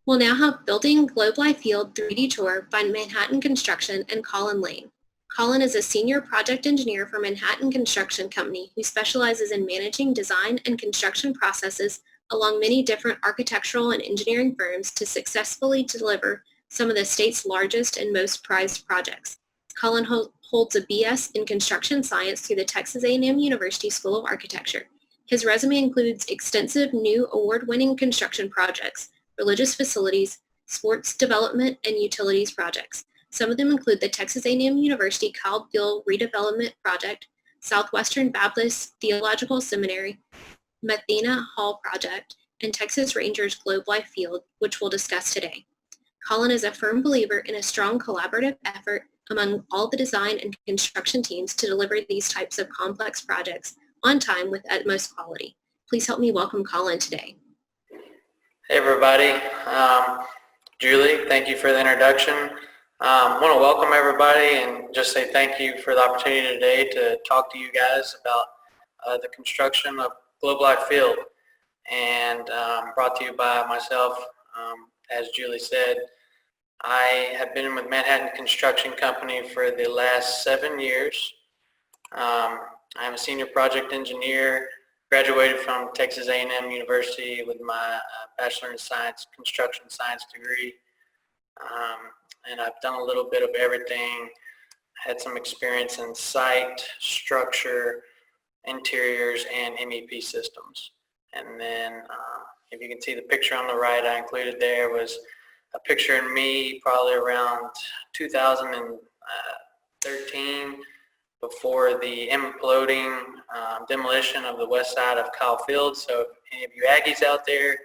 We'll now have Building Globe Life Field 3D Tour by Manhattan Construction and Colin Lane. Colin is a senior project engineer for Manhattan Construction Company who specializes in managing design and construction processes along many different architectural and engineering firms to successfully deliver some of the state's largest and most prized projects. Colin holds a BS in construction science through the Texas A&M University School of Architecture. His resume includes extensive new award-winning construction projects, religious facilities, sports development, and utilities projects. Some of them include the Texas A&M University Kyle Field Redevelopment Project, Southwestern Baptist Theological Seminary, Mathena Hall Project, and Texas Rangers Globe Life Field, which we'll discuss today. Colin is a firm believer in a strong collaborative effort among all the design and construction teams to deliver these types of complex projects on time with utmost quality. Please help me welcome Colin today. Hey everybody, Julie, thank you for the introduction. I want to welcome everybody and just say thank you for the opportunity today to talk to you guys about the construction of Globe Life Field, and brought to you by myself. As Julie said, I have been with Manhattan Construction Company for the last 7 years. I'm a senior project engineer, graduated from Texas A&M University with my Bachelor in Science, Construction Science degree. And I've done a little bit of everything. Had some experience in site, structure, interiors, and MEP systems. And then if you can see the picture on the right I included there was a picture of me probably around 2013 before the imploding demolition of the west side of Kyle Field. So if any of you Aggies out there,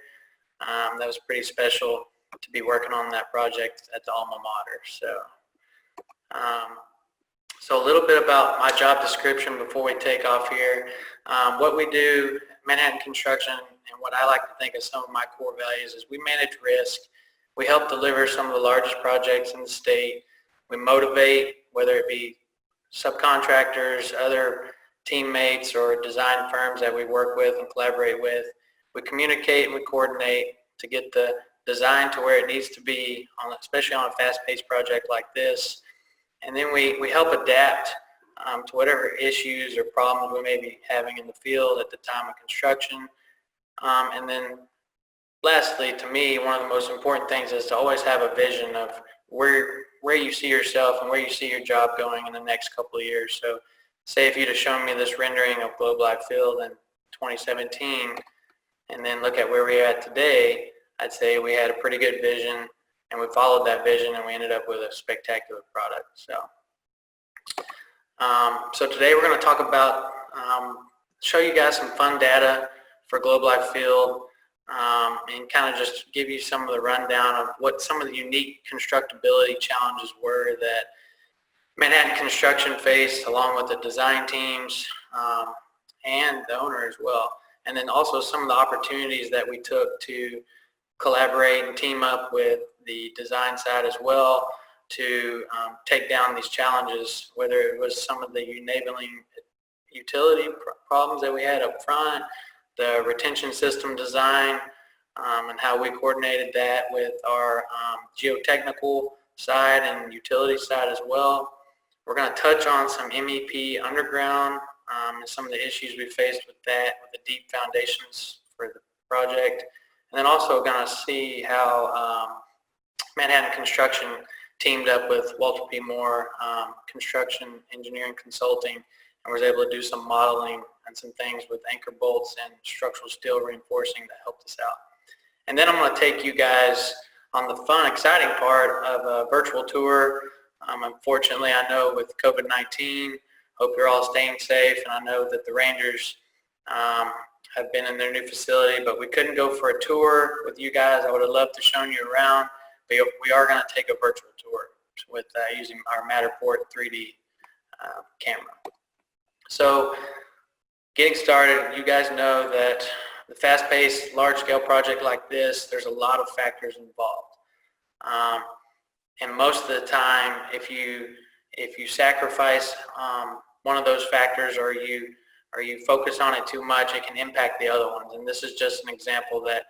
that was pretty special to be working on that project at the alma mater. So a little bit about my job description before we take off here. What we do, Manhattan Construction, and what I like to think of some of my core values is we manage risk. We help deliver some of the largest projects in the state. We motivate, whether it be subcontractors, other teammates, or design firms that we work with and collaborate with. We communicate and we coordinate to get the design to where it needs to be, especially on a fast-paced project like this. And then we help adapt to whatever issues or problems we may be having in the field at the time of construction. And then lastly, to me, one of the most important things is to always have a vision of where you see yourself and where you see your job going in the next couple of years. So say if you'd have shown me this rendering of Globe Life Field in 2017 and then look at where we're at today, I'd say we had a pretty good vision and we followed that vision and we ended up with a spectacular product. So today we're going to talk about, show you guys some fun data for Globe Life Field, and kind of just give you some of the rundown of what some of the unique constructability challenges were that Manhattan Construction faced, along with the design teams and the owner as well. And then also some of the opportunities that we took to collaborate and team up with the design side as well to take down these challenges, whether it was some of the enabling utility problems that we had up front, the retention system design, and how we coordinated that with our geotechnical side and utility side as well. We're going to touch on some MEP underground and some of the issues we faced with that, with the deep foundations for the project. And then also going to see how Manhattan Construction teamed up with Walter P. Moore Construction Engineering Consulting and was able to do some modeling and some things with anchor bolts and structural steel reinforcing that helped us out. And then I'm going to take you guys on the fun, exciting part of a virtual tour. Unfortunately, I know with COVID-19, hope you're all staying safe, and I know that the Rangers have been in their new facility, but we couldn't go for a tour with you guys. I would have loved to show you around, but we are going to take a virtual tour with using our Matterport 3D camera. So getting started, you guys know that the fast-paced, large-scale project like this, there's a lot of factors involved. And most of the time, if you sacrifice one of those factors or you focus on it too much, it can impact the other ones. And this is just an example that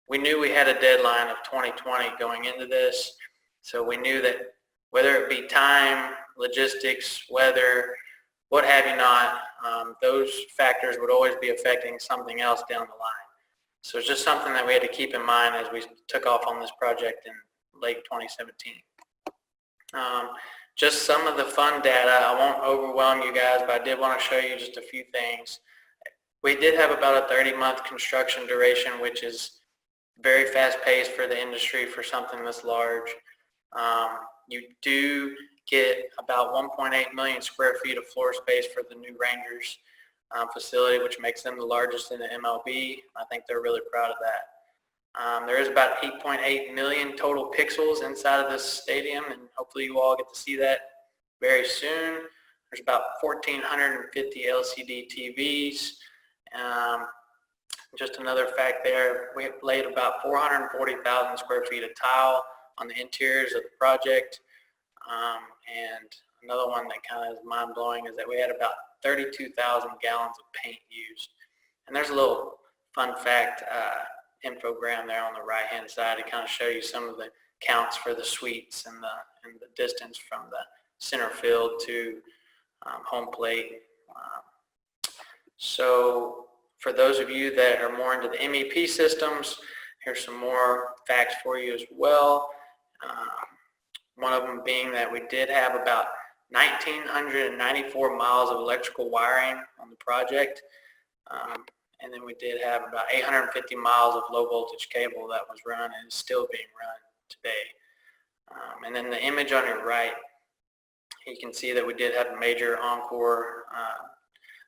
we knew we had a deadline of 2020 going into this, so we knew that whether it be time, logistics, weather, what have you not, those factors would always be affecting something else down the line. So it's just something that we had to keep in mind as we took off on this project in late 2017. Just some of the fun data. I won't overwhelm you guys, but I did want to show you just a few things. We did have about a 30-month construction duration, which is very fast-paced for the industry for something this large. You do get about 1.8 million square feet of floor space for the new Rangers facility, which makes them the largest in the MLB. I think they're really proud of that. There is about 8.8 million total pixels inside of this stadium, and hopefully you all get to see that very soon. There's about 1,450 LCD TVs. Just another fact there, we laid about 440,000 square feet of tile on the interiors of the project. And another one that kind of is mind-blowing is that we had about 32,000 gallons of paint used. And there's a little fun fact infogram there on the right-hand side to kind of show you some of the counts for the suites and the distance from the center field to home plate. So for those of you that are more into the MEP systems, here's some more facts for you as well. One of them being that we did have about 1,994 miles of electrical wiring on the project. And then we did have about 850 miles of low voltage cable that was run and is still being run today. And then the image on your right, you can see that we did have a major Encore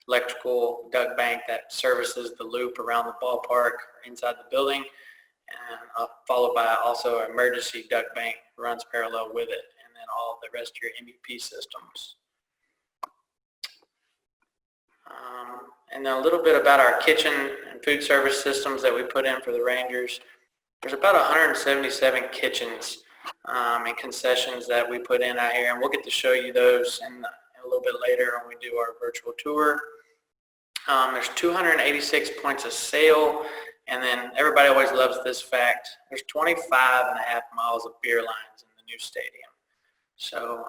electrical duct bank that services the loop around the ballpark inside the building, and followed by also an emergency duct bank runs parallel with it, and then all of the rest of your MEP systems. And then a little bit about our kitchen and food service systems that we put in for the Rangers. There's about 177 kitchens and concessions that we put in out here, and we'll get to show you those in a little bit later when we do our virtual tour. There's 286 points of sale, and then everybody always loves this fact. There's 25.5 miles of beer lines in the new stadium. So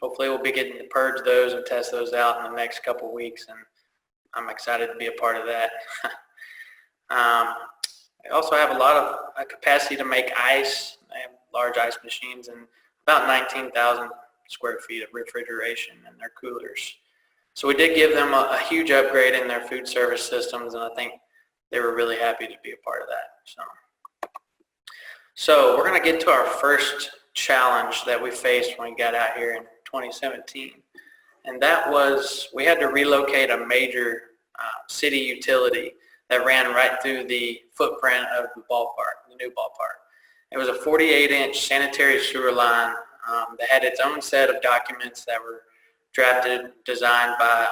hopefully we'll be getting to purge those and test those out in the next couple weeks, and I'm excited to be a part of that. They also have a lot of capacity to make ice. They have large ice machines and about 19,000 square feet of refrigeration in their coolers. So we did give them a huge upgrade in their food service systems, and I think they were really happy to be a part of that. So we're going to get to our first challenge that we faced when we got out here in 2017. And that was we had to relocate a major city utility that ran right through the footprint of the ballpark, the new ballpark. It was a 48-inch sanitary sewer line that had its own set of documents that were drafted, designed by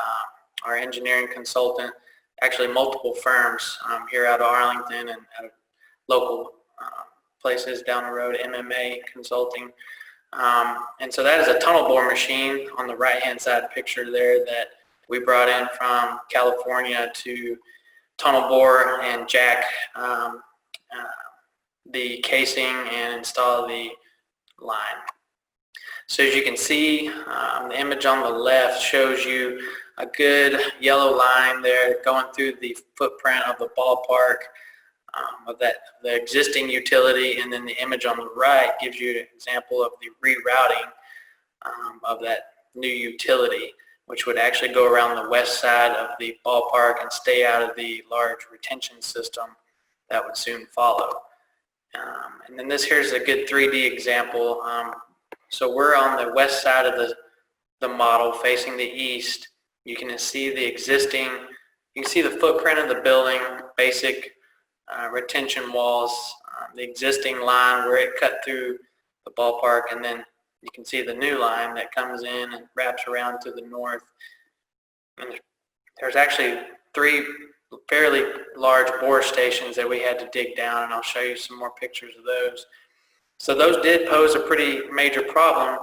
our engineering consultant, actually multiple firms here out of Arlington and out of local places down the road, MMA Consulting. And so that is a tunnel bore machine on the right-hand side picture there that we brought in from California to tunnel bore and jack the casing and install the line. So as you can see, the image on the left shows you a good yellow line there going through the footprint of the ballpark of the existing utility, and then the image on the right gives you an example of the rerouting of that new utility, which would actually go around the west side of the ballpark and stay out of the large retention system that would soon follow. And then this here's a good 3D example. So we're on the west side of the model facing the east. You can see the existing, you can see the footprint of the building, basic retention walls, the existing line where it cut through the ballpark, and then you can see the new line that comes in and wraps around to the north. And there's actually 3 fairly large bore stations that we had to dig down, and I'll show you some more pictures of those. So those did pose a pretty major problem,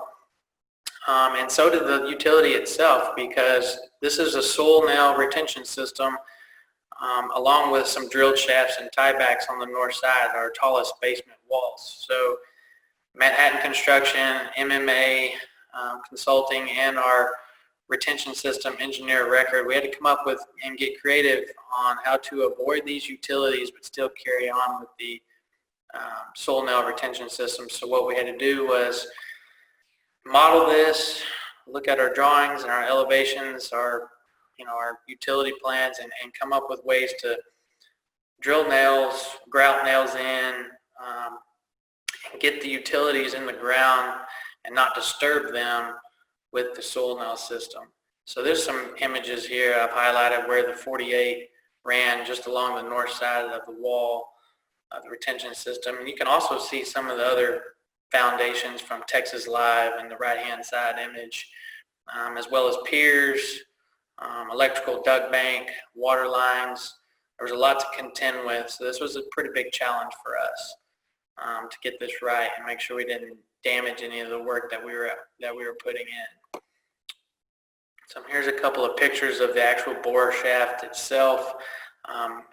and so did the utility itself, because this is a soil nail retention system along with some drilled shafts and tiebacks on the north side, our tallest basement walls. So Manhattan Construction, MMA Consulting, and our retention system engineer record, we had to come up with and get creative on how to avoid these utilities but still carry on with the soil nail retention system. So what we had to do was model this, look at our drawings and our elevations, our utility plans, and come up with ways to drill nails, grout nails in, get the utilities in the ground and not disturb them with the soil nail system. So there's some images here I've highlighted where the 48 ran just along the north side of the wall of the retention system. And you can also see some of the other foundations from Texas Live in the right-hand side image, as well as piers, electrical duct bank, water lines. There was a lot to contend with, so this was a pretty big challenge for us to get this right and make sure we didn't damage any of the work that we were putting in. So here's a couple of pictures of the actual bore shaft itself.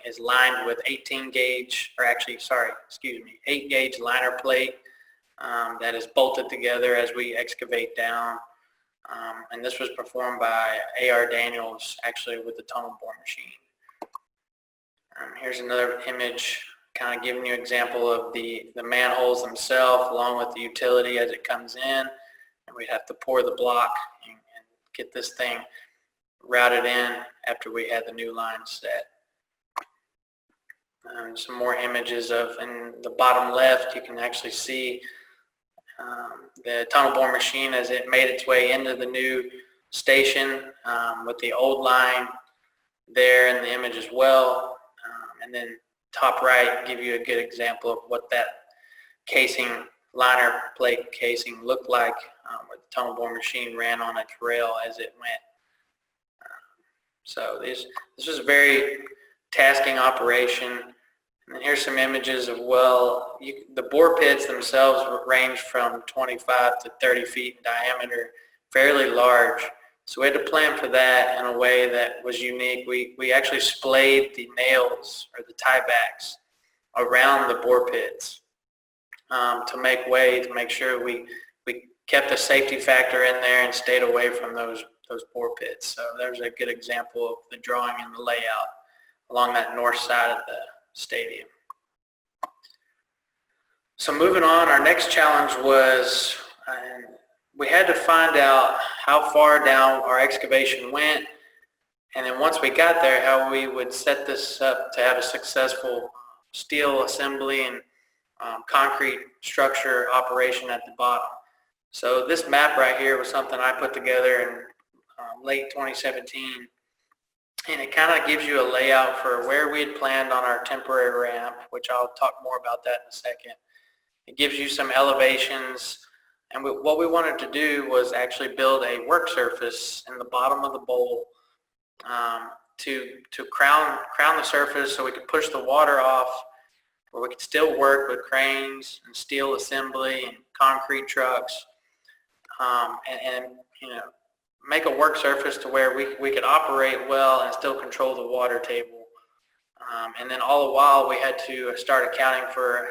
Is lined with 8 gauge liner plate that is bolted together as we excavate down. And this was performed by A.R. Daniels, actually with the tunnel bore machine. Here's another image kind of giving you an example of the manholes themselves along with the utility as it comes in. And we'd have to pour the block and get this thing routed in after we had the new line set. Some more images of, in the bottom left, you can actually see the tunnel bore machine as it made its way into the new station with the old line there in the image as well. And then top right give you a good example of what that casing, liner plate casing looked like where the tunnel bore machine ran on its rail as it went. So this was a very tasking operation. And here's some images of, the bore pits themselves range from 25 to 30 feet in diameter, fairly large. So we had to plan for that in a way that was unique. We actually splayed the nails or the tiebacks around the bore pits to make sure we kept a safety factor in there and stayed away from those bore pits. So there's a good example of the drawing and the layout along that north side of the stadium. So moving on, our next challenge was we had to find out how far down our excavation went, and then once we got there, how we would set this up to have a successful steel assembly and concrete structure operation at the bottom. So this map right here was something I put together in late 2017. And it kind of gives you a layout for where we had planned on our temporary ramp, which I'll talk more about that in a second. It gives you some elevations, and what we wanted to do was actually build a work surface in the bottom of the bowl to crown the surface so we could push the water off, where we could still work with cranes and steel assembly and concrete trucks, and make a work surface to where we could operate well and still control the water table. And then all the while we had to start accounting for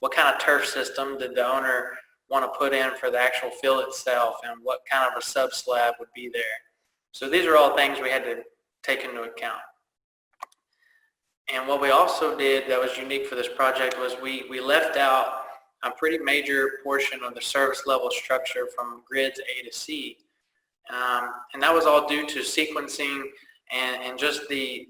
what kind of turf system did the owner want to put in for the actual field itself, and what kind of a sub slab would be there. So these are all things we had to take into account. And what we also did that was unique for this project was we left out a pretty major portion of the service level structure from grids A to C. And that was all due to sequencing and just the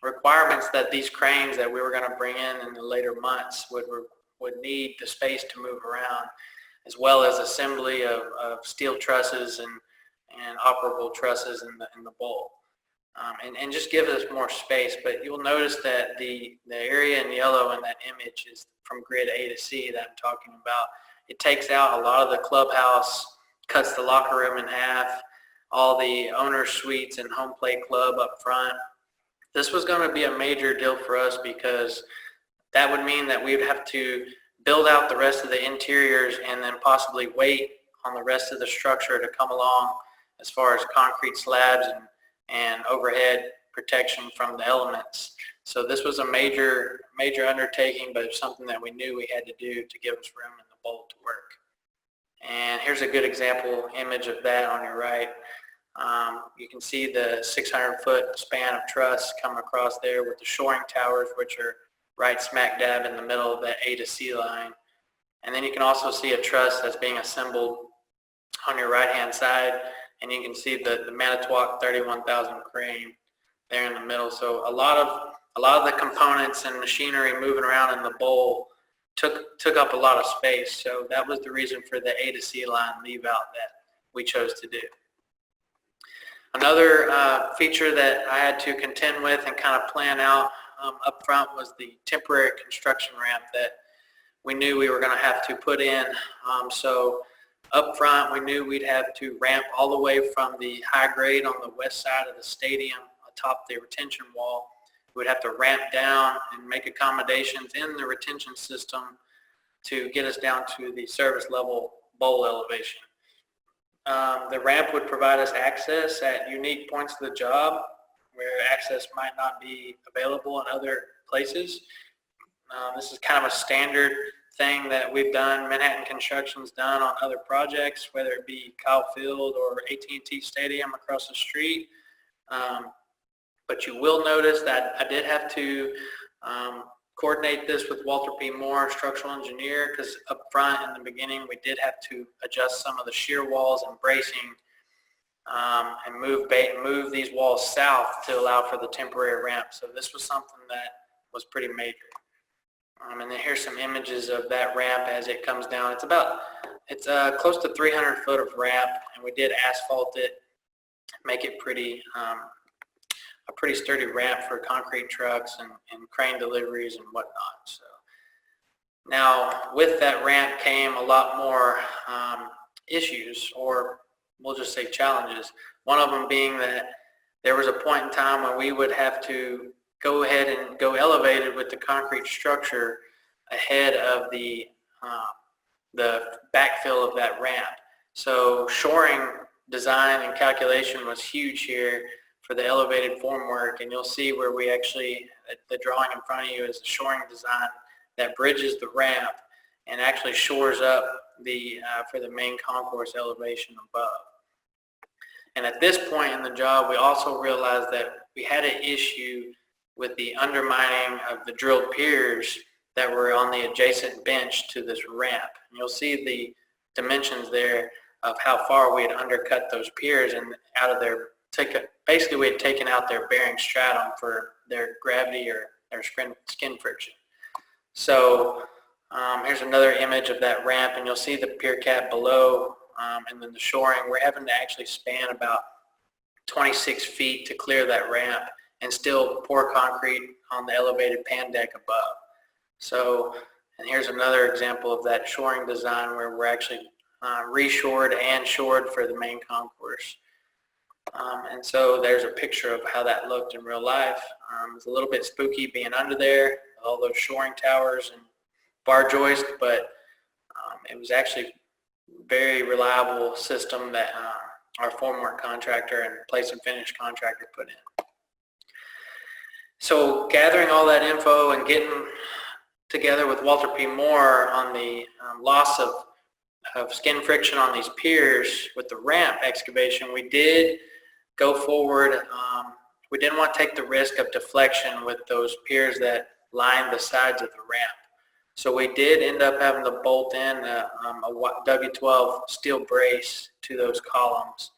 requirements that these cranes that we were going to bring in the later months would need the space to move around, as well as assembly of steel trusses and operable trusses in the bowl. And just give us more space. But you'll notice that the area in yellow in that image is from grid A to C that I'm talking about. It takes out a lot of the clubhouse, cuts the locker room in half, all the owner suites and home plate club up front. This was going to be a major deal for us because that would mean that we would have to build out the rest of the interiors and then possibly wait on the rest of the structure to come along as far as concrete slabs and overhead protection from the elements. So this was a major undertaking, but it's something that we knew we had to do to give us room in the bowl to work. And here's a good example image of that on your right. You can see the 600-foot span of truss come across there with the shoring towers, which are right smack dab in the middle of that A to C line. And then you can also see a truss that's being assembled on your right-hand side, and you can see the Manitowoc 31,000 crane there in the middle. So a lot of the components and machinery moving around in the bowl took up a lot of space. So that was the reason for the A to C line leave out that we chose to do. Another feature that I had to contend with and kind of plan out up front was the temporary construction ramp that we knew we were going to have to put in. So up front, we knew we'd have to ramp all the way from the high grade on the west side of the stadium atop the retention wall. We'd have to ramp down and make accommodations in the retention system to get us down to the service level bowl elevation. The ramp would provide us access at unique points of the job where access might not be available in other places. This is kind of a standard thing that we've done, Manhattan Construction's done on other projects, whether it be Kyle Field or AT&T Stadium across the street. But you will notice that I did have to coordinate this with Walter P. Moore, structural engineer, because up front in the beginning we did have to adjust some of the shear walls and bracing and move these walls south to allow for the temporary ramp. So this was something that was pretty major. And then here's some images of that ramp as it comes down. It's close to 300 foot of ramp, and we did asphalt it, make it a pretty sturdy ramp for concrete trucks and crane deliveries and whatnot. So now with that ramp came a lot more issues, or we'll just say challenges. One of them being that there was a point in time when we would have to go ahead and go elevated with the concrete structure ahead of the backfill of that ramp. So shoring design and calculation was huge here for the elevated formwork, and you'll see where we actually, the drawing in front of you is the shoring design that bridges the ramp and actually shores up for the main concourse elevation above. And at this point in the job, we also realized that we had an issue with the undermining of the drilled piers that were on the adjacent bench to this ramp. And you'll see the dimensions there of how far we had undercut those piers and out of their, basically we had taken out their bearing stratum for their gravity or their skin friction. So here's another image of that ramp, and you'll see the pier cap below, and then the shoring. We're having to actually span about 26 feet to clear that ramp and still pour concrete on the elevated pan deck above. So, and here's another example of that shoring design where we're actually reshored and shored for the main concourse. And so there's a picture of how that looked in real life. It's a little bit spooky being under there, all those shoring towers and bar joists, but it was actually very reliable system that our formwork contractor and place and finish contractor put in. So gathering all that info and getting together with Walter P. Moore on the loss of skin friction on these piers with the ramp excavation, we did go forward. We didn't want to take the risk of deflection with those piers that lined the sides of the ramp. So we did end up having to bolt in a W12 steel brace to those columns.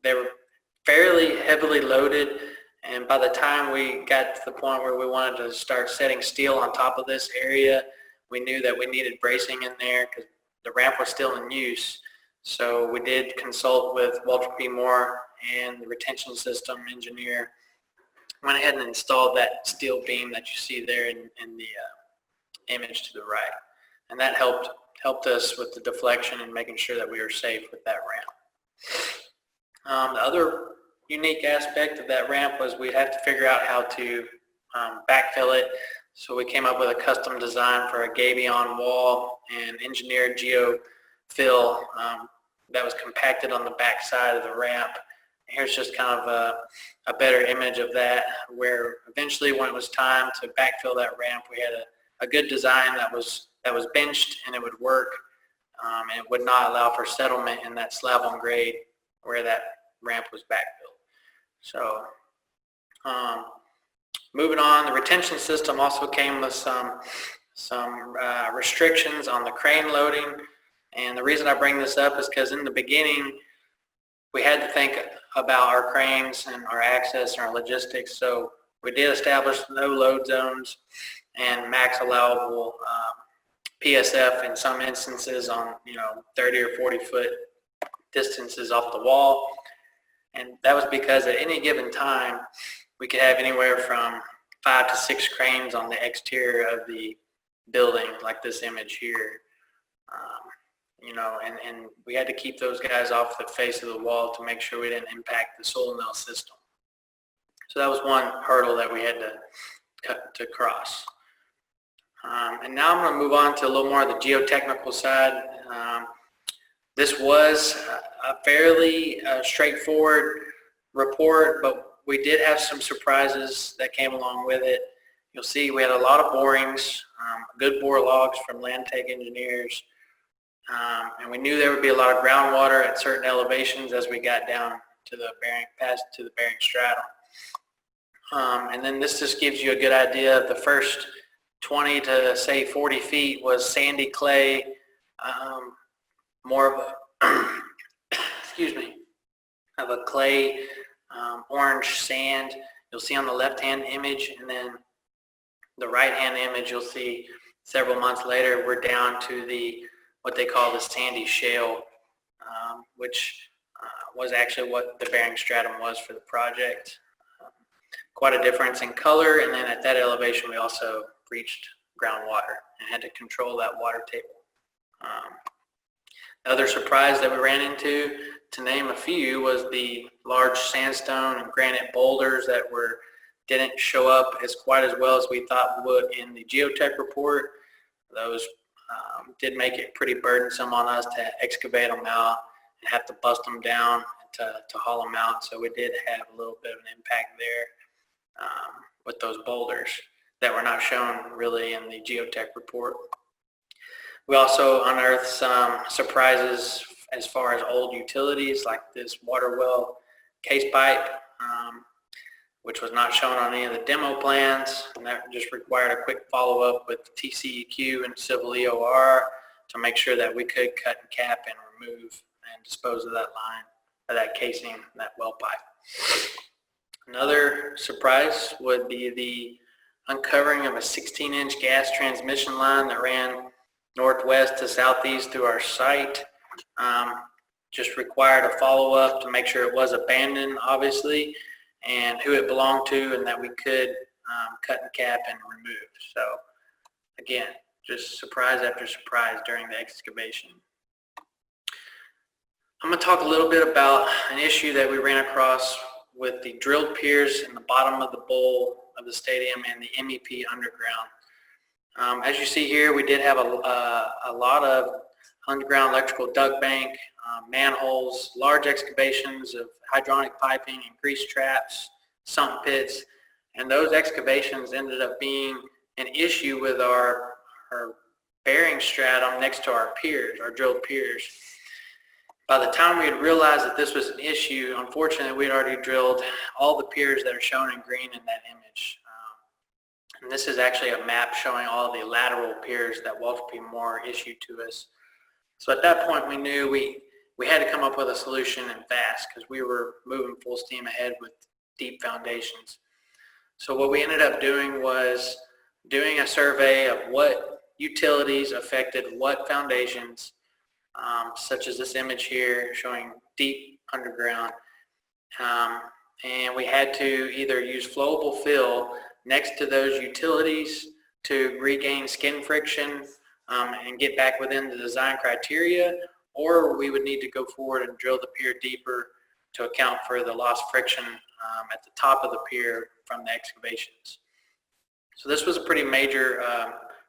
They were fairly heavily loaded, and by the time we got to the point where we wanted to start setting steel on top of this area, we knew that we needed bracing in there because the ramp was still in use. So we did consult with Walter P. Moore, and the retention system engineer went ahead and installed that steel beam that you see there in the image to the right. And that helped us with the deflection and making sure that we were safe with that ramp. The other unique aspect of that ramp was we'd have to figure out how to backfill it. So we came up with a custom design for a gabion wall and engineered geofill that was compacted on the back side of the ramp Here's just kind of a better image of that, where eventually when it was time to backfill that ramp, we had a good design that was benched and it would work, and it would not allow for settlement in that slab on grade where that ramp was backfilled. So moving on, the retention system also came with some restrictions on the crane loading. And the reason I bring this up is because in the beginning, we had to think about our cranes and our access and our logistics. So we did establish no load zones and max allowable PSF in some instances on 30 or 40 foot distances off the wall. And that was because at any given time, we could have anywhere from 5 to 6 cranes on the exterior of the building, like this image here. And we had to keep those guys off the face of the wall to make sure we didn't impact the soil mill system. So that was one hurdle that we had to cross. And now I'm going to move on to a little more of the geotechnical side. This was a fairly straightforward report, but we did have some surprises that came along with it. You'll see we had a lot of borings, good bore logs from Land Tech engineers, and we knew there would be a lot of groundwater at certain elevations as we got down to the bearing stratum. And then this just gives you a good idea of the first 20 to say 40 feet was sandy clay, more of a of a clay orange sand. You'll see on the left hand image, and then the right hand image you'll see several months later we're down to what they call the sandy shale, which was actually what the bearing stratum was for the project. Quite a difference in color, and then at that elevation we also reached groundwater and had to control that water table. The other surprise that we ran into, to name a few, was the large sandstone and granite boulders that didn't show up as quite as well as we thought would in the geotech report. Those did make it pretty burdensome on us to excavate them out and have to bust them down to haul them out. So we did have a little bit of an impact there with those boulders that were not shown really in the geotech report. We also unearthed some surprises as far as old utilities, like this water well case pipe, which was not shown on any of the demo plans, and that just required a quick follow-up with TCEQ and Civil EOR to make sure that we could cut and cap and remove and dispose of that line, of that casing, that well pipe. Another surprise would be the uncovering of a 16-inch gas transmission line that ran northwest to southeast through our site. Just required a follow-up to make sure it was abandoned, obviously, and who it belonged to, and that we could cut and cap and remove. So again, just surprise after surprise during the excavation. I'm going to talk a little bit about an issue that we ran across with the drilled piers in the bottom of the bowl of the stadium and the MEP underground. As you see here, we did have a lot of underground electrical duct bank, manholes, large excavations of hydronic piping and grease traps, sump pits, and those excavations ended up being an issue with our bearing stratum next to our piers, our drilled piers. By the time we had realized that this was an issue, unfortunately we had already drilled all the piers that are shown in green in that image. And this is actually a map showing all the lateral piers that Walter P. Moore issued to us. So at that point we knew we had to come up with a solution and fast, because we were moving full steam ahead with deep foundations. So what we ended up doing was doing a survey of what utilities affected what foundations, such as this image here showing deep underground. And we had to either use flowable fill next to those utilities to regain skin friction and get back within the design criteria, or we would need to go forward and drill the pier deeper to account for the lost friction at the top of the pier from the excavations. So this was a pretty major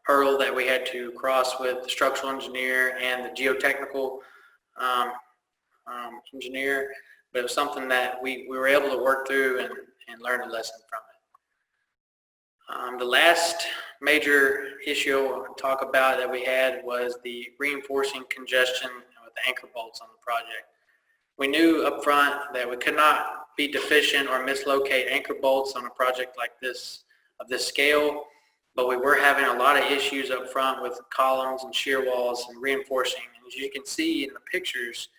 hurdle that we had to cross with the structural engineer and the geotechnical engineer. but it was something that we were able to work through and learn a lesson from it. The last major issue I want to talk about that we had was the reinforcing congestion with the anchor bolts on the project. We knew up front that we could not be deficient or mislocate anchor bolts on a project like this, of this scale, but we were having a lot of issues up front with columns and shear walls and reinforcing. And as you can see in the pictures,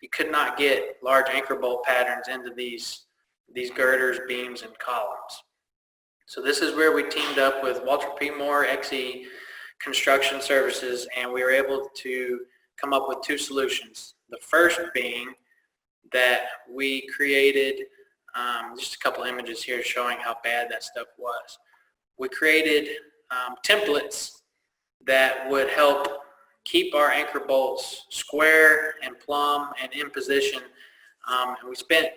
you could not get large anchor bolt patterns into these girders, beams, and columns. So this is where we teamed up with Walter P. Moore, ASCE Construction Services, and we were able to come up with two solutions. The first being that we created, just a couple images here showing how bad that stuff was. We created templates that would help keep our anchor bolts square and plumb and in position. And we spent,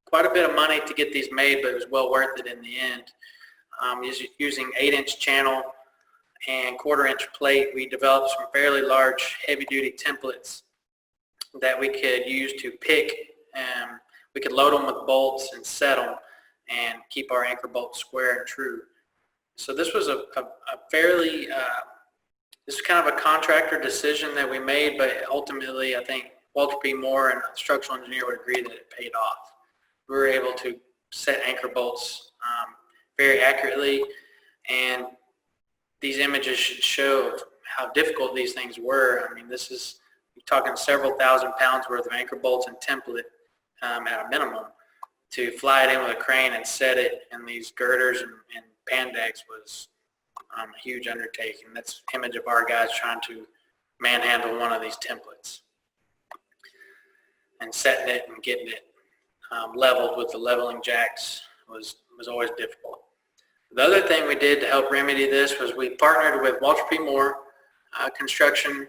quite a bit of money to get these made, but it was well worth it in the end. Using 8-inch channel and 1/4-inch plate, we developed some fairly large heavy-duty templates that we could use to pick. We could load them with bolts and set them and keep our anchor bolts square and true. So this was a fairly, this was kind of a contractor decision that we made, but ultimately I think Walter P. Moore and the structural engineer would agree that it paid off. We were able to set anchor bolts very accurately, and these images should show how difficult these things were. I mean, this is, you're talking several thousand pounds worth of anchor bolts and template at a minimum. To fly it in with a crane and set it in these girders and pandecs was a huge undertaking. That's an image of our guys trying to manhandle one of these templates and setting it and getting it leveled with the leveling jacks was always difficult. The other thing we did to help remedy this was we partnered with Walter P. Moore Construction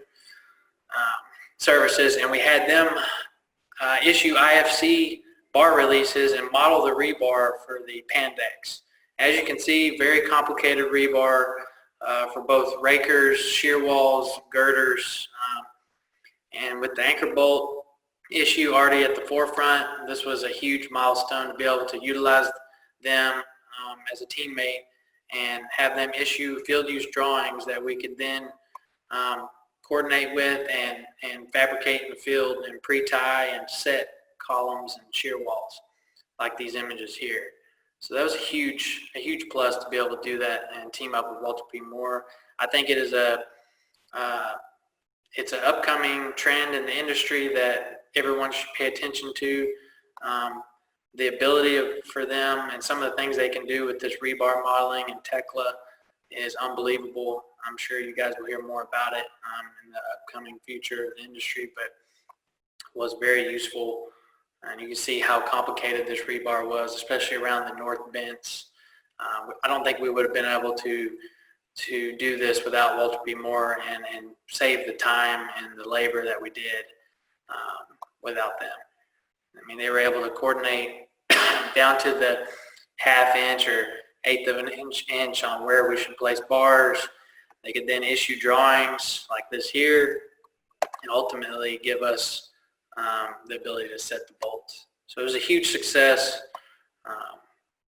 Services, and we had them issue IFC bar releases and model the rebar for the pandecs. As you can see, very complicated rebar for both rakers, shear walls, girders, and with the anchor bolt issue already at the forefront, this was a huge milestone to be able to utilize them as a teammate and have them issue field use drawings that we could then coordinate with and fabricate in the field and pre-tie and set columns and shear walls like these images here. So that was a huge plus to be able to do that and team up with Walter P. Moore. I think it is it's an upcoming trend in the industry that everyone should pay attention to. The ability for them and some of the things they can do with this rebar modeling and Tekla is unbelievable. I'm sure you guys will hear more about it in the upcoming future of the industry, but was very useful. And you can see how complicated this rebar was, especially around the north vents. I don't think we would have been able to do this without Walter P. Moore and save the time and the labor that we did without them. I mean, they were able to coordinate down to the 1/2 inch or 1/8 of an inch on where we should place bars. They could then issue drawings like this here and ultimately give us the ability to set the bolts. So it was a huge success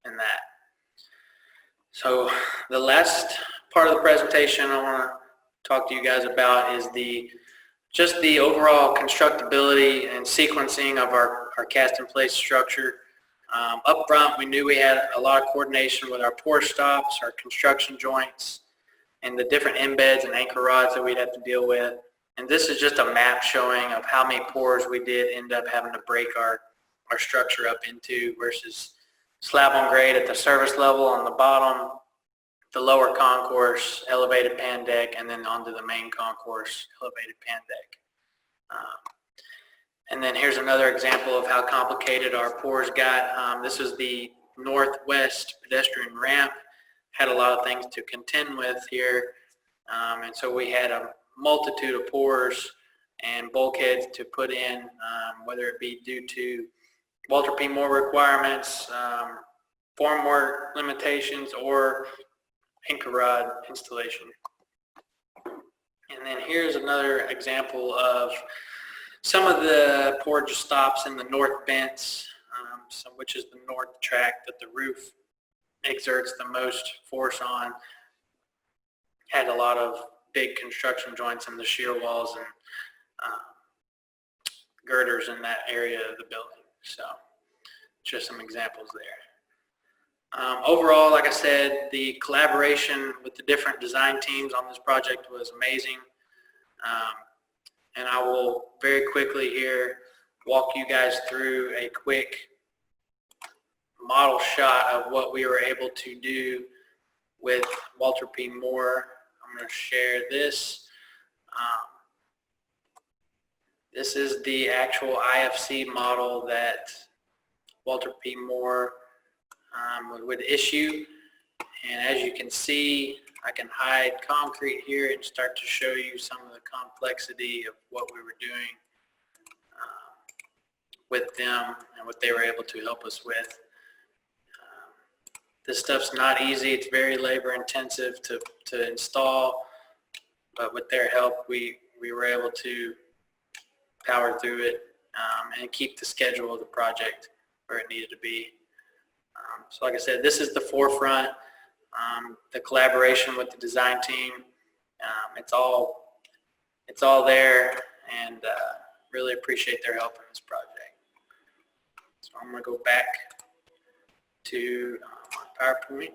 in that. So the last part of the presentation I want to talk to you guys about is just the overall constructability and sequencing of our cast in place structure. Up front, we knew we had a lot of coordination with our pour stops, our construction joints, and the different embeds and anchor rods that we'd have to deal with. And this is just a map showing of how many pours we did end up having to break our structure up into versus slab on grade at the service level on the bottom, the lower concourse, elevated pan deck, and then onto the main concourse, elevated pan deck. And then here's another example of how complicated our pours got. This is the northwest pedestrian ramp. Had a lot of things to contend with here. And so we had a multitude of pours and bulkheads to put in, whether it be due to Walter P. Moore requirements, formwork limitations, or anchor rod installation. And then here's another example of Some of the portage stops in the north vents, which is the north track that the roof exerts the most force on, had a lot of big construction joints in the shear walls and girders in that area of the building. So just some examples there. Overall, like I said, the collaboration with the different design teams on this project was amazing. And I will very quickly here walk you guys through a quick model shot of what we were able to do with Walter P. Moore. I'm going to share this. This is the actual IFC model that Walter P. Moore would issue. And as you can see, I can hide concrete here and start to show you some of the complexity of what we were doing with them and what they were able to help us with. This stuff's not easy. It's very labor intensive to install, but with their help, we were able to power through it and keep the schedule of the project where it needed to be. So like I said, this is the forefront, the collaboration with the design team. It's all there, and really appreciate their help in this project. So I'm going to go back to my PowerPoint.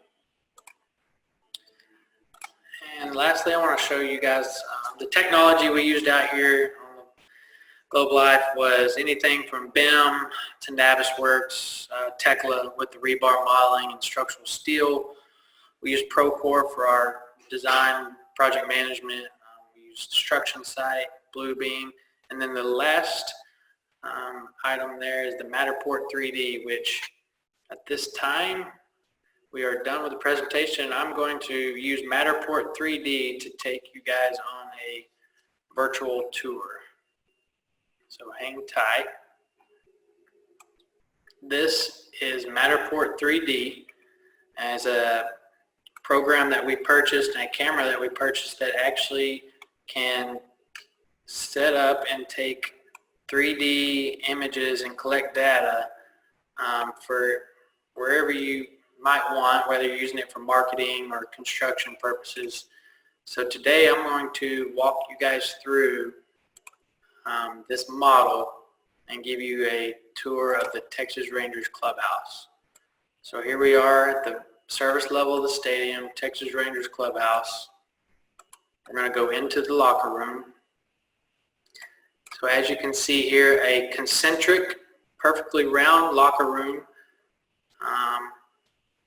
And lastly, I want to show you guys the technology we used out here on Globe Life was anything from BIM to Navisworks, Tekla with the rebar modeling and structural steel. We used Procore for our design project management. We used Construction Site, Bluebeam, and then the last item there is the Matterport 3D, which at this time we are done with the presentation. I'm going to use Matterport 3D to take you guys on a virtual tour. So hang tight. This is Matterport 3D as a program that we purchased and a camera that we purchased that actually can set up and take 3D images and collect data for wherever you might want, whether you're using it for marketing or construction purposes. So today I'm going to walk you guys through this model and give you a tour of the Texas Rangers clubhouse. So here we are at the service level of the stadium, Texas Rangers clubhouse. We're going to go into the locker room. So as you can see here, a concentric, perfectly round locker room.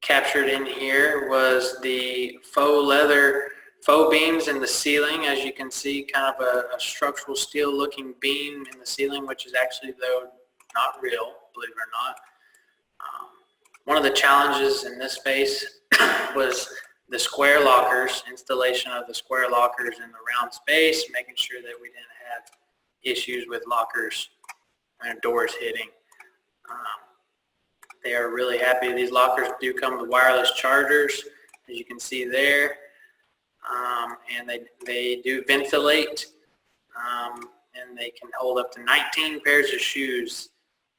Captured in here was the faux beams in the ceiling. As you can see, kind of a structural steel looking beam in the ceiling, which is actually, though, not real, believe it or not. One of the challenges in this space was the square lockers, installation of the square lockers in the round space, making sure that we didn't have issues with lockers and doors hitting. They are really happy. These lockers do come with wireless chargers, as you can see there, and they do ventilate, and they can hold up to 19 pairs of shoes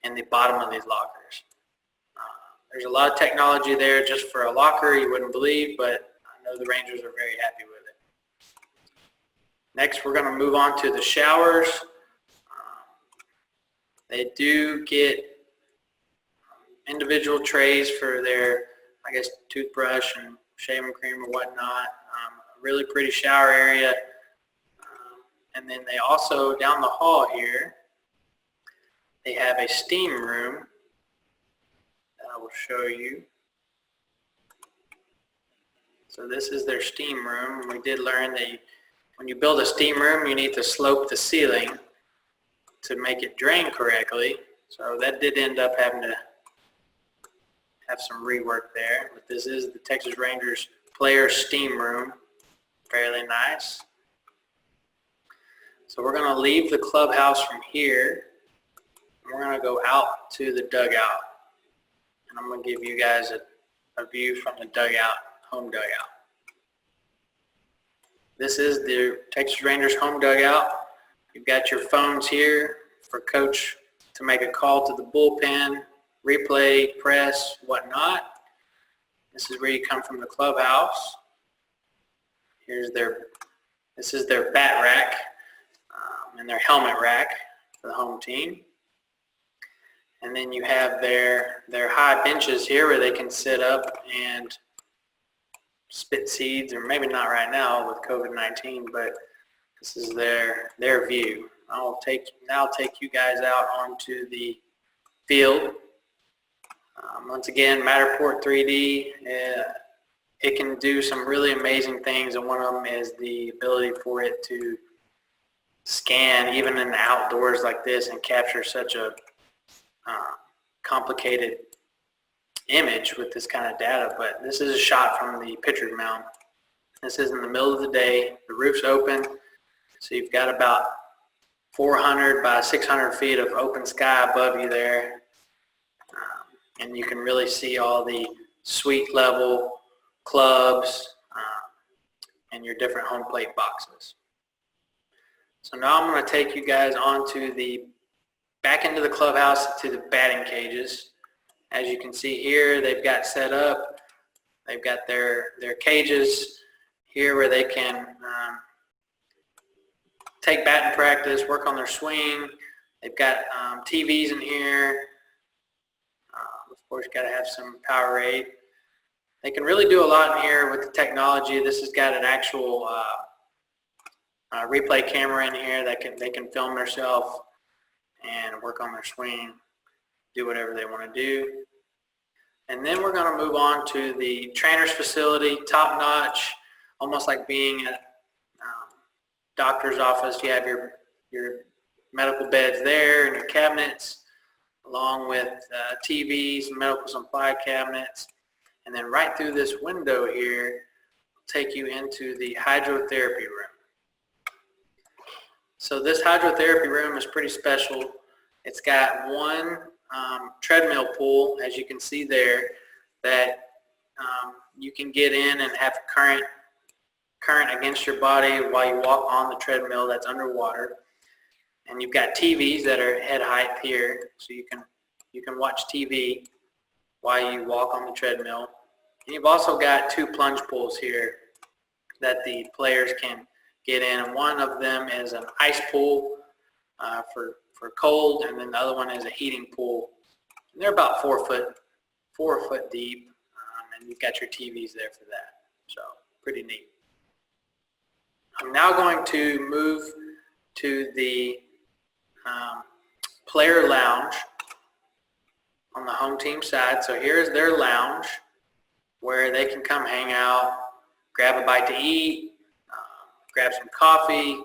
in the bottom of these lockers. There's a lot of technology there just for a locker, you wouldn't believe, but I know the Rangers are very happy with it. Next, we're going to move on to the showers. They do get individual trays for their, I guess, toothbrush and shaving cream or whatnot. Really pretty shower area. And then they also, down the hall here, they have a steam room that I will show you. So this is their steam room. We did learn that when you build a steam room, you need to slope the ceiling to make it drain correctly. So that did end up having to have some rework there. But this is the Texas Rangers player steam room. Fairly nice. So we're going to leave the clubhouse from here. And we're going to go out to the dugout. And I'm going to give you guys a view from the dugout, home dugout. This is the Texas Rangers home dugout. You've got your phones here for coach to make a call to the bullpen, replay, press, whatnot. This is where you come from the clubhouse. This is their bat rack and their helmet rack for the home team. And then you have their high benches here where they can sit up and spit seeds, or maybe not right now with COVID-19, but this is their view. I'll take you guys out onto the field. Once again, Matterport 3D, it can do some really amazing things, and one of them is the ability for it to scan even in the outdoors like this and capture such a complicated image with this kind of data. But this is a shot from the pitcher's mound. This is in the middle of the day. The roof's open, so you've got about 400 by 600 feet of open sky above you there, and you can really see all the suite level clubs and your different home plate boxes. So now I'm going to take you guys back into the clubhouse to the batting cages. As you can see here, they've got set up. They've got their cages here where they can take batting practice, work on their swing. They've got TVs in here. Of course, got to have some Powerade. They can really do a lot in here with the technology. This has got an actual replay camera in here that they can film themselves and work on their swing, do whatever they want to do. And then we're going to move on to the trainer's facility, top notch, almost like being at doctor's office. You have your medical beds there and your cabinets, along with TVs, medical supply cabinets. And then right through this window here, will take you into the hydrotherapy room. So this hydrotherapy room is pretty special. It's got one treadmill pool, as you can see there, that you can get in and have current against your body while you walk on the treadmill that's underwater. And you've got TVs that are head height here, so you can watch TV while you walk on the treadmill. And you've also got two plunge pools here that the players can get in, and one of them is an ice pool for cold, and then the other one is a heating pool. And they're about 4 foot deep, and you've got your TVs there for that. So pretty neat. I'm now going to move to the player lounge on the home team side. So here's their lounge where they can come hang out, grab a bite to eat, grab some coffee,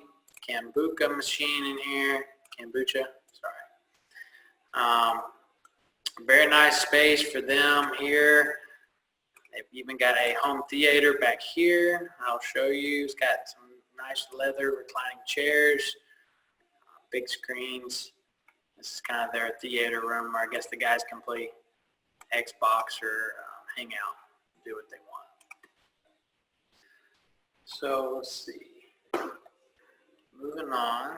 kombucha machine in here, kombucha, sorry. Very nice space for them here. They've even got a home theater back here. I'll show you. It's got some nice leather reclining chairs, big screens. This is kind of their theater room where I guess the guys can play Xbox or hang out, do what they want. So let's see. Moving on.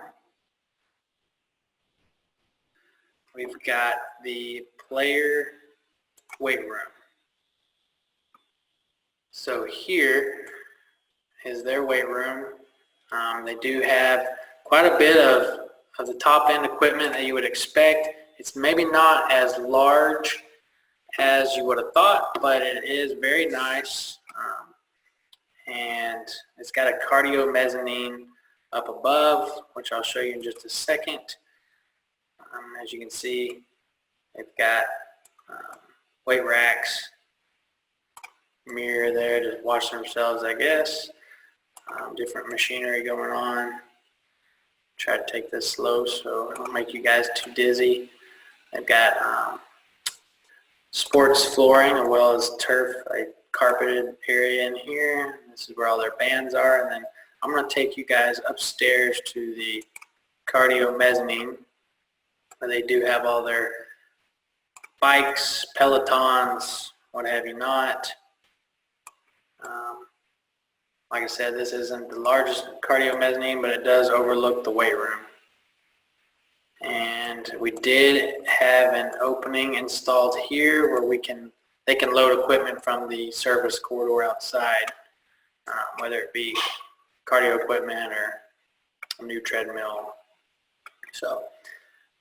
We've got the player weight room. So here is their weight room. They do have quite a bit of the top end equipment that you would expect. It's maybe not as large as you would have thought, but it is very nice. And it's got a cardio mezzanine up above, which I'll show you in just a second. As you can see, they've got weight racks, mirror there to watch themselves, I guess. Different machinery going on. Try to take this slow so it don't make you guys too dizzy. They've got sports flooring as well as turf, a carpeted area in here. This is where all their bands are. And then I'm going to take you guys upstairs to the cardio mezzanine, where they do have all their bikes, pelotons, what have you not. Like I said, this isn't the largest cardio mezzanine, but it does overlook the weight room. And we did have an opening installed here where they can load equipment from the service corridor outside, whether it be cardio equipment or a new treadmill. So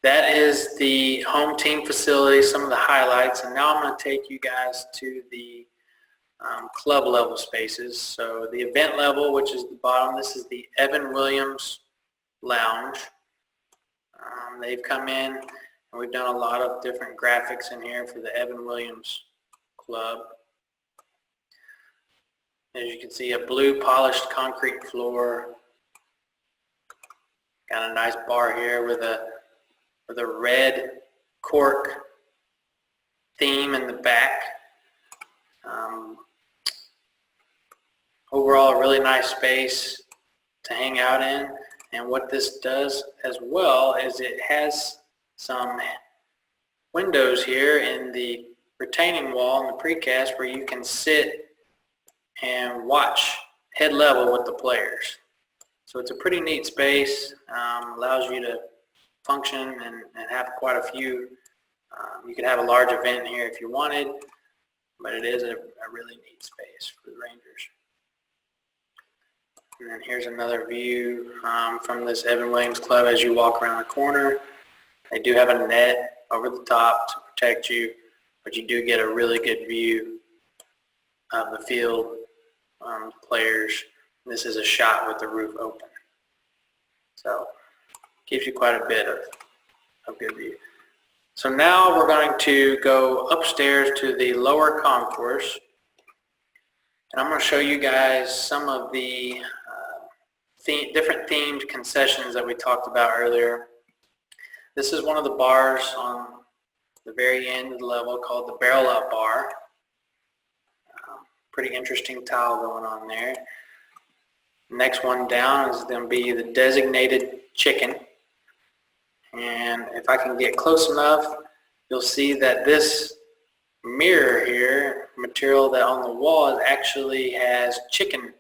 that is the home team facility, some of the highlights. And now I'm going to take you guys to the club level spaces. So the event level, which is the bottom, this is the Evan Williams Lounge. They've come in and we've done a lot of different graphics in here for the Evan Williams Club. As you can see, a blue polished concrete floor. Got a nice bar here with a red cork theme in the back. Overall, a really nice space to hang out in. And what this does as well is it has some windows here in the retaining wall and the precast where you can sit and watch head level with the players. So it's a pretty neat space, allows you to function and have quite a few. You could have a large event here if you wanted, but it is a really neat space for the Rangers. And then here's another view from this Evan Williams Club as you walk around the corner. They do have a net over the top to protect you, but you do get a really good view of the field, players. This is a shot with the roof open. So gives you quite a bit of good view. So now we're going to go upstairs to the lower concourse. And I'm going to show you guys some of the different themed concessions that we talked about earlier. This is one of the bars on the very end of the level called the Barrel Up Bar. Pretty interesting tile going on there. Next one down is going to be the Designated Chicken. And if I can get close enough, you'll see that this mirror here, material that on the wall, actually has chicken.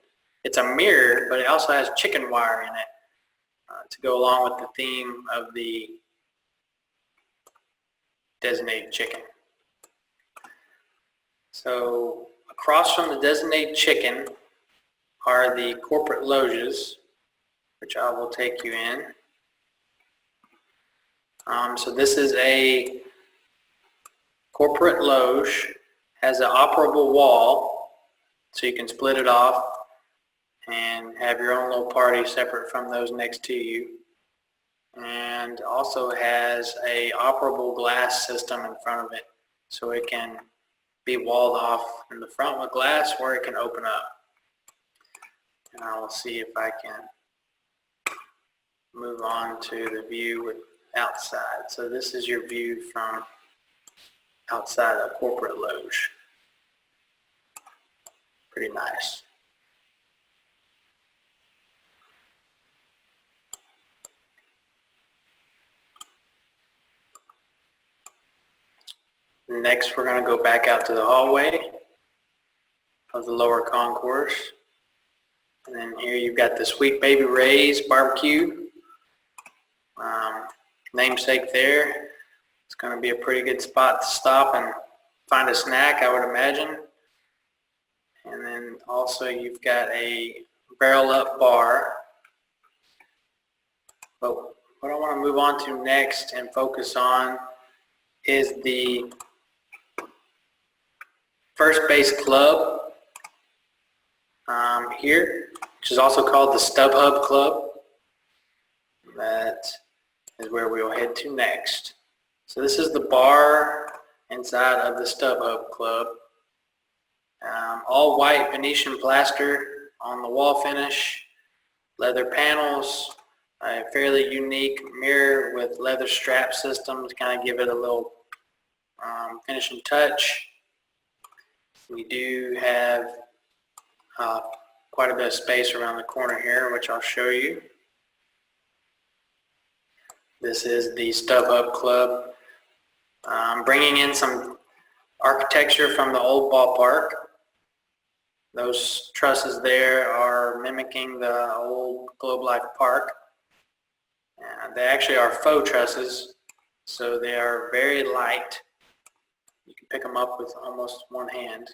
It's a mirror, but it also has chicken wire in it to go along with the theme of the Designated Chicken. So across from the Designated Chicken are the corporate loges, which I will take you in. So this is a corporate loge, has an operable wall, so you can split it off and have your own little party separate from those next to you. And also has a operable glass system in front of it, so it can be walled off in the front with glass or it can open up. And I will see if I can move on to the view with outside. So this is your view from outside a corporate loge. Pretty nice. Next, we're going to go back out to the hallway of the lower concourse. And then here you've got the Sweet Baby Ray's barbecue. Namesake there. It's going to be a pretty good spot to stop and find a snack, I would imagine. And then also you've got a barrel up bar. But what I want to move on to next and focus on is the First Base Club here, which is also called the StubHub Club. That is where we'll head to next. So this is the bar inside of the StubHub Club. All white Venetian plaster on the wall finish, leather panels, a fairly unique mirror with leather strap system to kind of give it a little finishing touch. We do have quite a bit of space around the corner here, which I'll show you. This is the StubHub Club, bringing in some architecture from the old ballpark. Those trusses there are mimicking the old Globe Life Park. They actually are faux trusses, so they are very light. You can pick them up with almost one hand,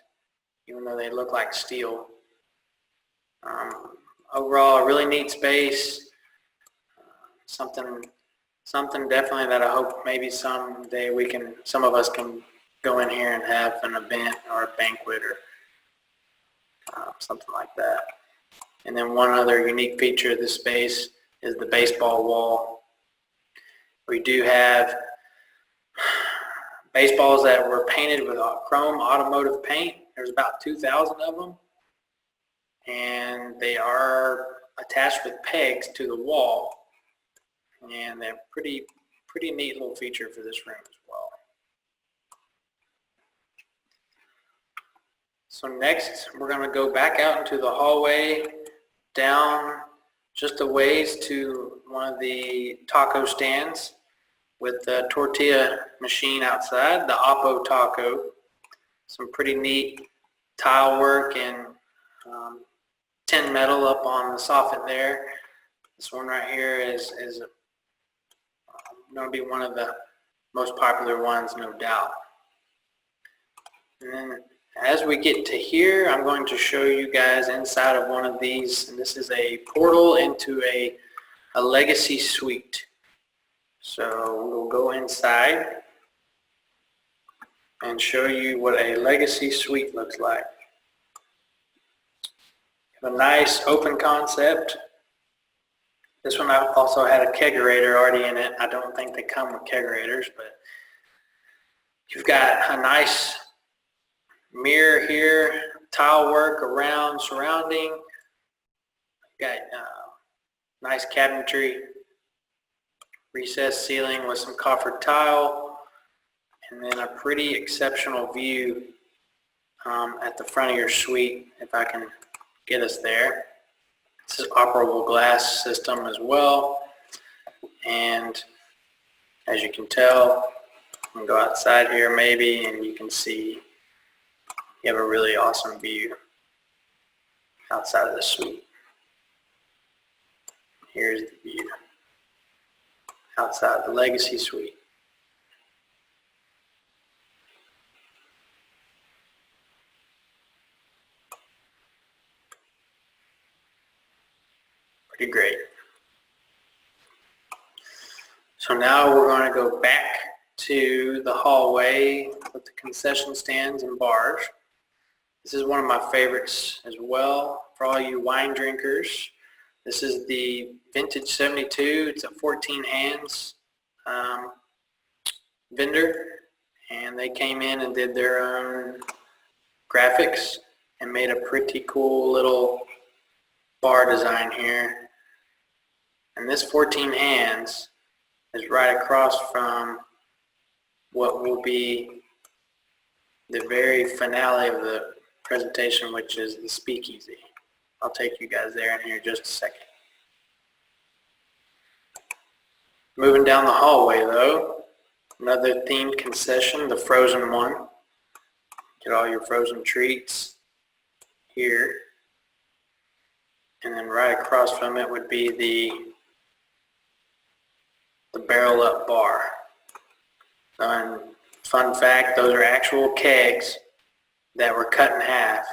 even though they look like steel. Overall, a really neat space. Something definitely that I hope maybe someday some of us can go in here and have an event or a banquet or something like that. And then one other unique feature of this space is the baseball wall. We do have baseballs that were painted with chrome automotive paint. There's about 2,000 of them, and they are attached with pegs to the wall, and they're pretty neat little feature for this room as well. So next, we're going to go back out into the hallway, down just a ways to one of the taco stands with the tortilla machine outside, the Oppo Taco. Some pretty neat tile work and tin metal up on the soffit there. This one right here is going to be one of the most popular ones, no doubt. And then as we get to here, I'm going to show you guys inside of one of these, and this is a portal into a legacy suite. So we'll go inside and show you what a legacy suite looks like. A nice open concept. This one also had a kegerator already in it. I don't think they come with kegerators, but you've got a nice mirror here, tile work around surrounding. Got nice cabinetry, recessed ceiling with some coffered tile, and then a pretty exceptional view at the front of your suite, if I can get us there. This is operable glass system as well, and as you can tell, I'm going to go outside here maybe, and you can see you have a really awesome view outside of the suite. Here's the view outside the legacy suite. Pretty great. So now we're going to go back to the hallway with the concession stands and bars. This is one of my favorites as well for all you wine drinkers. This is the Vintage 72. It's a 14 hands vendor, and they came in and did their own graphics and made a pretty cool little bar design here. And this 14 hands is right across from what will be the very finale of the presentation, which is the speakeasy. I'll take you guys there in here just a second. Moving down the hallway though, another themed concession, the frozen one. Get all your frozen treats here. And then right across from it would be the barrel up bar. And fun fact, those are actual kegs that were cut in half.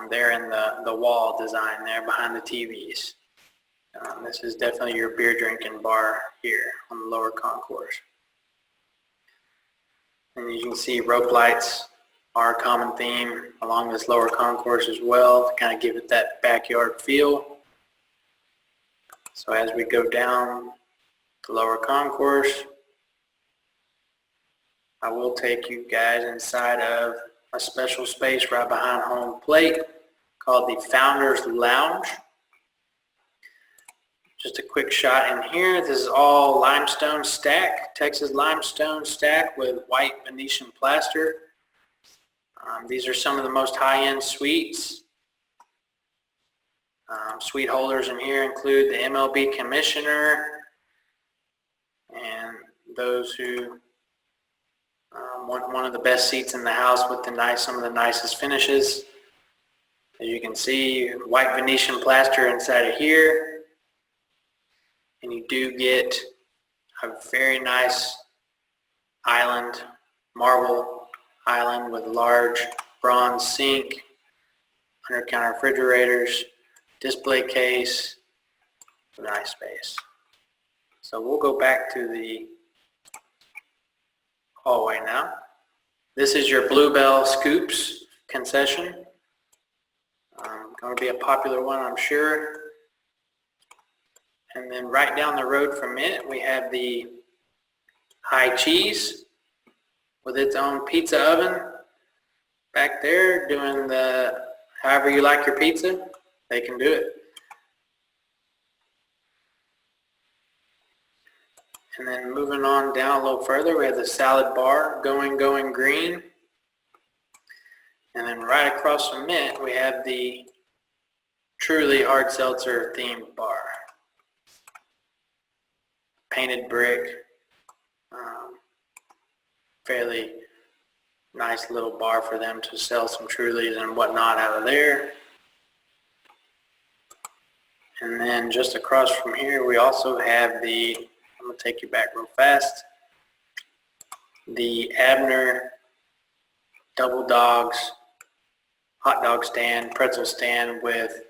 They're in the wall design there behind the TVs. This is definitely your beer drinking bar here on the lower concourse. And you can see rope lights are a common theme along this lower concourse as well to kind of give it that backyard feel. So as we go down the lower concourse, I will take you guys inside of a special space right behind home plate called the Founders Lounge. Just a quick shot in here. This is all limestone stack, Texas limestone stack with white Venetian plaster. These are some of the most high-end suites. Suite holders in here include the MLB commissioner and those who want one of the best seats in the house with some of the nicest finishes. As you can see, white Venetian plaster inside of here. and you do get a very nice island, marble island with large bronze sink, under-counter refrigerators, display case, nice space. So we'll go back to the hallway now. This is your Bluebell Scoops concession. Going to be a popular one, I'm sure. And then right down the road from it, we have the High Cheese with its own pizza oven. Back there doing the however you like your pizza, they can do it. And then moving on down a little further, we have the salad bar, Going Green. And then right across from it, we have the Truly Hard Seltzer themed bar. Painted brick, fairly nice little bar for them to sell some Trulies and whatnot out of there. And then just across from here, we also have the, I'm going to take you back real fast, the Abner Double Dogs hot dog stand, pretzel stand with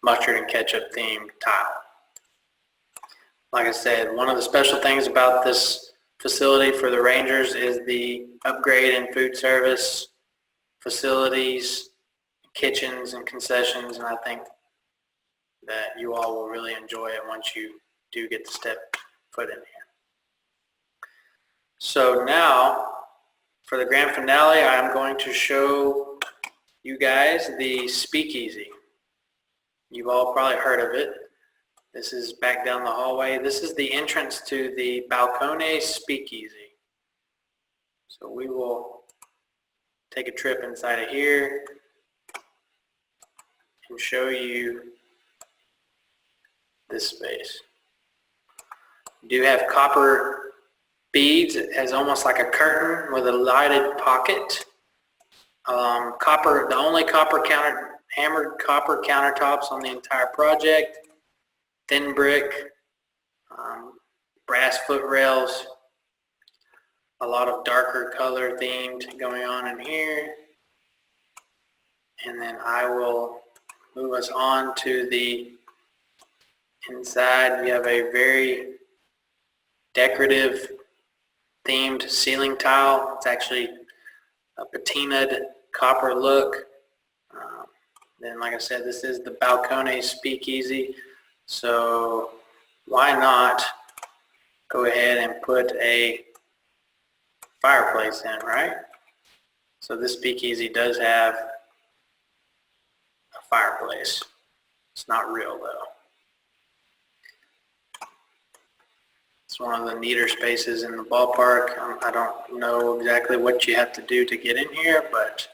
mustard and ketchup themed tile. Like I said, one of the special things about this facility for the Rangers is the upgrade in food service facilities, kitchens, and concessions, and I think that you all will really enjoy it once you do get to step foot in here. So now, for the grand finale, I'm going to show you guys the speakeasy. You've all probably heard of it. This is back down the hallway. This is the entrance to the Balcone Speakeasy. So we will take a trip inside of here and show you this space. You do have copper beads. It has almost like a curtain with a lighted pocket. The only hammered copper countertops on the entire project. Thin brick, brass foot rails, a lot of darker color themed going on in here. And then I will move us on to the inside. We have a very decorative themed ceiling tile. It's actually a patinaed copper look. Then like I said, this is the Balcone Speakeasy. So why not go ahead and put a fireplace in, right? So this speakeasy does have a fireplace. It's not real though. It's one of the neater spaces in the ballpark. I don't know exactly what you have to do to get in here, but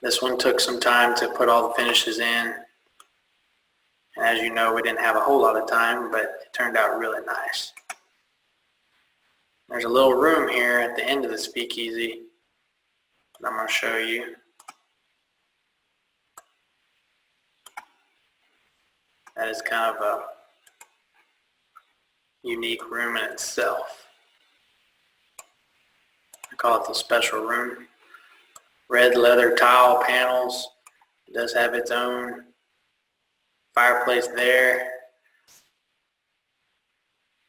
this one took some time to put all the finishes in. And as you know, we didn't have a whole lot of time, but it turned out really nice. There's a little room here at the end of the speakeasy that I'm going to show you. That is kind of a unique room in itself. I call it the special room. Red leather tile panels. It does have its own fireplace there.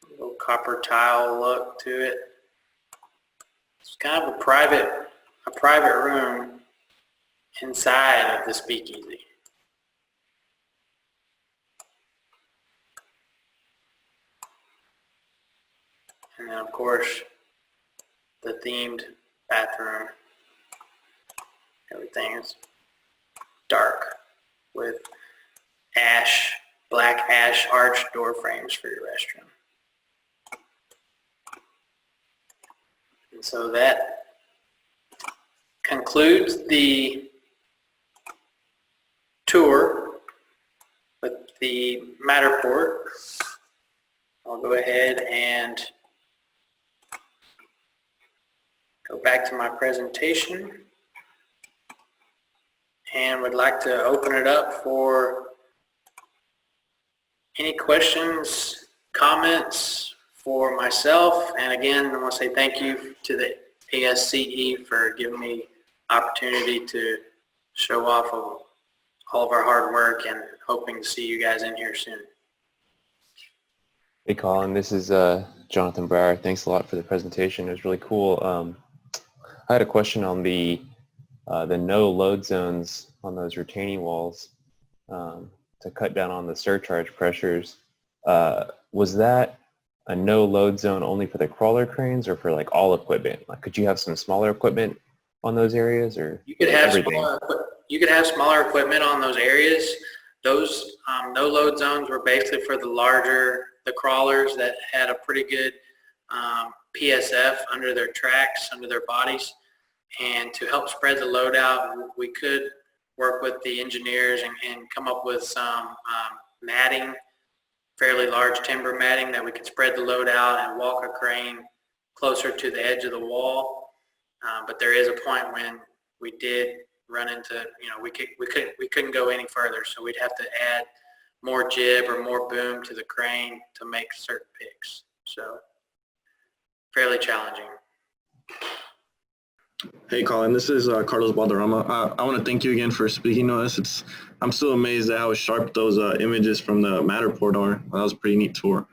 A little copper tile look to it. It's kind of a private room inside of the speakeasy. And then of course the themed bathroom. Everything is dark with black ash arched door frames for your restroom. And so that concludes the tour with the Matterport. I'll go ahead and go back to my presentation and would like to open it up for Any questions, comments for myself? And again, I want to say thank you to the ASCE for giving me opportunity to show off of all of our hard work, and hoping to see you guys in here soon. Hey Colin, this is Jonathan Brower. Thanks a lot for the presentation. It was really cool. I had a question on the no load zones on those retaining walls to cut down on the surcharge pressures. Was that a no load zone only for the crawler cranes or for like all equipment? Like, could you have some smaller equipment on those areas, or you could have everything? smaller equipment on those areas. Those no load zones were basically for the crawlers that had a pretty good PSF under their tracks, under their bodies. And to help spread the load out, we could work with the engineers and come up with some matting, fairly large timber matting that we could spread the load out and walk a crane closer to the edge of the wall. But there is a point when we did run into, we couldn't go any further, so we'd have to add more jib or more boom to the crane to make certain picks. So fairly challenging. Hey Colin, this is Carlos Balderrama. I want to thank you again for speaking to us. I'm still amazed at how sharp those images from the Matterport are. That was a pretty neat tour.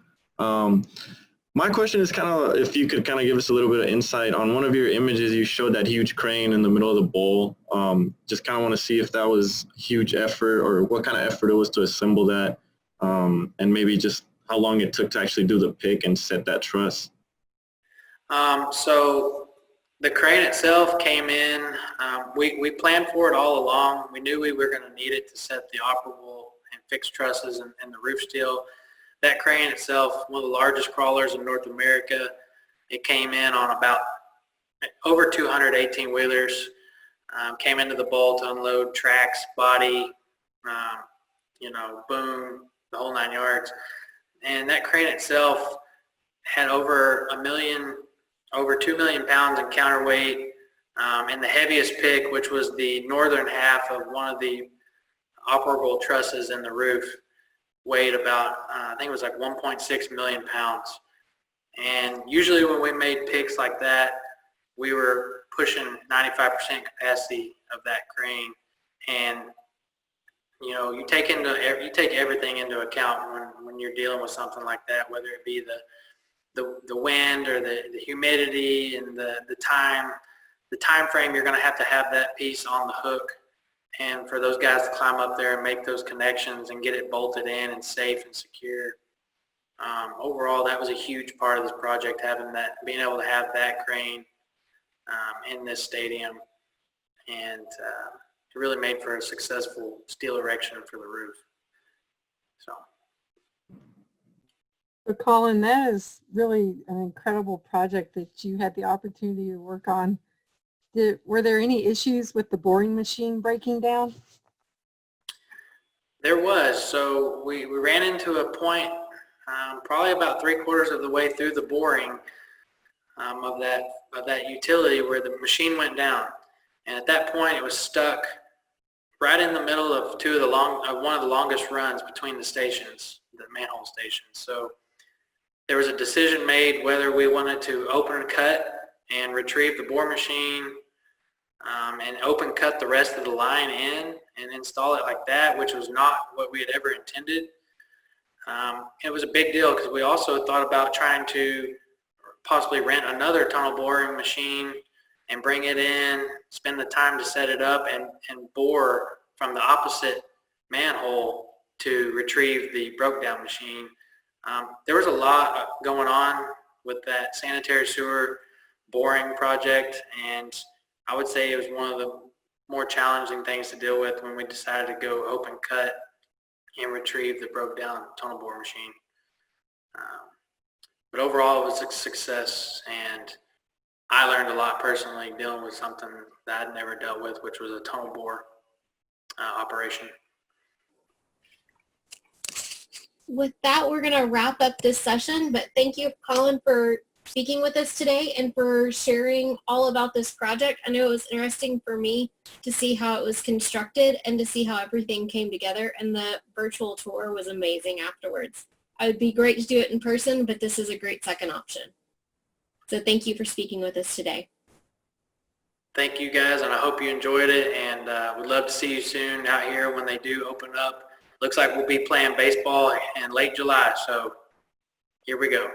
My question is kind of if you could kind of give us a little bit of insight on one of your images. You showed that huge crane in the middle of the bowl. Just kind of want to see if that was huge effort or what kind of effort it was to assemble that, and maybe just how long it took to actually do the pick and set that truss. So the crane itself came in, we planned for it all along. We knew we were going to need it to set the operable and fixed trusses and the roof steel. That crane itself, one of the largest crawlers in North America, it came in on about over 200 18-wheelers, came into the bowl to unload tracks, body, boom, the whole 9 yards. And that crane itself had over 2 million pounds in counterweight, and the heaviest pick, which was the northern half of one of the operable trusses in the roof, weighed about, I think it was like 1.6 million pounds. And usually when we made picks like that, we were pushing 95% capacity of that crane. And you take everything into account when you're dealing with something like that, whether it be the wind or the humidity and the time frame. You're going to have that piece on the hook, and for those guys to climb up there and make those connections and get it bolted in and safe and secure. Overall, that was a huge part of this project, being able to have that crane in this stadium, and it really made for a successful steel erection for the roof. So Colin, that is really an incredible project that you had the opportunity to work on. Were there any issues with the boring machine breaking down? There was. So we ran into a point probably about 3/4 of the way through the boring of that utility where the machine went down. And at that point it was stuck right in the middle of one of the longest runs between the stations, the manhole stations. So there was a decision made whether we wanted to open and cut and retrieve the bore machine and open cut the rest of the line in and install it like that, which was not what we had ever intended. It was a big deal because we also thought about trying to possibly rent another tunnel boring machine and bring it in, spend the time to set it up and bore from the opposite manhole to retrieve the broke down machine. There was a lot going on with that sanitary sewer boring project, and I would say it was one of the more challenging things to deal with when we decided to go open cut and retrieve the broke down tunnel bore machine. But overall, it was a success, and I learned a lot personally dealing with something that I'd never dealt with, which was a tunnel bore operation. With that, we're going to wrap up this session, but thank you, Colin, for speaking with us today and for sharing all about this project. I know it was interesting for me to see how it was constructed and to see how everything came together, and the virtual tour was amazing afterwards. It would be great to do it in person, but this is a great second option. So thank you for speaking with us today. Thank you guys, and I hope you enjoyed it, and we'd love to see you soon out here when they do open up. Looks like we'll be playing baseball in late July, so here we go.